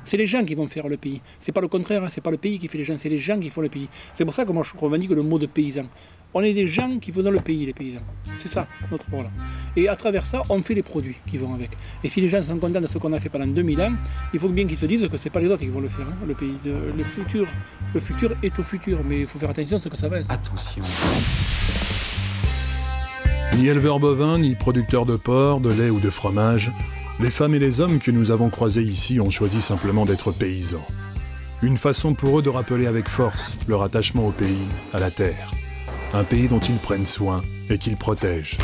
C'est les gens qui vont faire le pays. C'est pas le contraire, hein. C'est pas le pays qui fait les gens, c'est les gens qui font le pays. C'est pour ça que moi je revendique le mot de paysan. On est des gens qui faisons le pays, les paysans. C'est ça, notre rôle. Et à travers ça, on fait les produits qui vont avec. Et si les gens sont contents de ce qu'on a fait pendant 2000 ans, il faut bien qu'ils se disent que ce n'est pas les autres qui vont le faire, hein, le pays. Le futur est au futur, mais il faut faire attention à ce que ça va être. Attention. Ni éleveurs bovins, ni producteurs de porc, de lait ou de fromage, les femmes et les hommes que nous avons croisés ici ont choisi simplement d'être paysans. Une façon pour eux de rappeler avec force leur attachement au pays, à la terre. Un pays dont ils prennent soin et qu'ils protègent.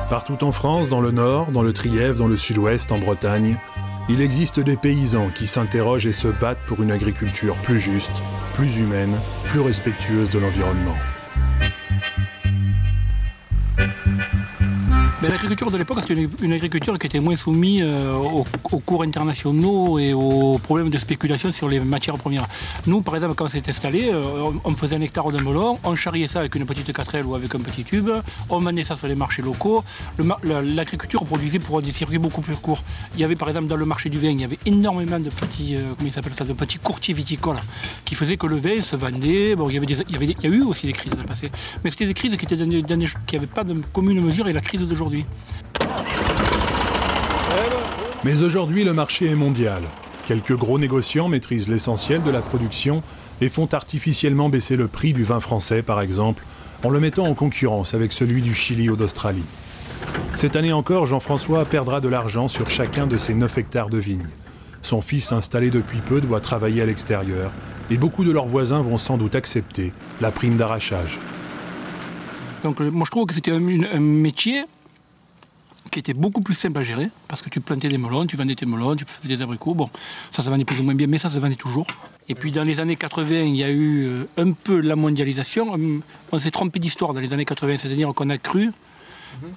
Partout en France, dans le Nord, dans le Trièves, dans le Sud-Ouest, en Bretagne, il existe des paysans qui s'interrogent et se battent pour une agriculture plus juste, plus humaine, plus respectueuse de l'environnement. L'agriculture de l'époque, c'était une agriculture qui était moins soumise aux cours internationaux et aux problèmes de spéculation sur les matières premières. Nous, par exemple, quand on s'est installé, on faisait 1 hectare de melon, on charriait ça avec une petite 4L ou avec un petit tube, on vendait ça sur les marchés locaux. L'agriculture produisait pour des circuits beaucoup plus courts. Il y avait par exemple dans le marché du vin, il y avait énormément de petits, de petits courtiers viticoles qui faisaient que le vin se vendait. Bon, il y a eu aussi des crises dans le passé, mais c'était des crises qui n'avaient pas de commune mesure et la crise d'aujourd'hui. Mais aujourd'hui, le marché est mondial. Quelques gros négociants maîtrisent l'essentiel de la production et font artificiellement baisser le prix du vin français, par exemple, en le mettant en concurrence avec celui du Chili ou d'Australie. Cette année encore, Jean-François perdra de l'argent sur chacun de ses 9 hectares de vignes. Son fils, installé depuis peu, doit travailler à l'extérieur et beaucoup de leurs voisins vont sans doute accepter la prime d'arrachage. Donc moi je trouve que c'était un métier qui était beaucoup plus simple à gérer, parce que tu plantais des melons, tu vendais tes melons, tu faisais des abricots, bon, ça vendait plus ou moins bien, mais ça se vendait toujours. Et puis dans les années 80, il y a eu un peu la mondialisation, on s'est trompé d'histoire dans les années 80, c'est-à-dire qu'on a cru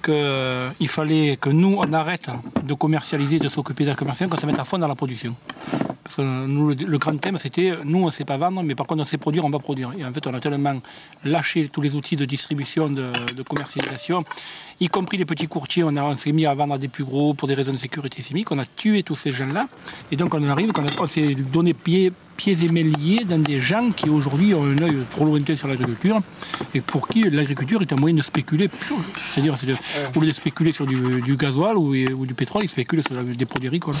qu'il fallait que nous, on arrête de commercialiser, de s'occuper de la commercialisation, qu'on se mette à fond dans la production. Parce que nous, le grand thème, c'était, nous, on ne sait pas vendre, mais par contre, on sait produire, on va produire. Et en fait, on a tellement lâché tous les outils de distribution, de commercialisation, y compris les petits courtiers, on s'est mis à vendre à des plus gros pour des raisons de sécurité chimique, on a tué tous ces gens-là. Et donc, on s'est donné pieds et mains liés dans des gens qui, aujourd'hui, ont un œil trop lointain sur l'agriculture, et pour qui l'agriculture est un moyen de spéculer. C'est-à-dire, au lieu de spéculer sur du gasoil ou du pétrole, ils spéculent sur des produits agricoles.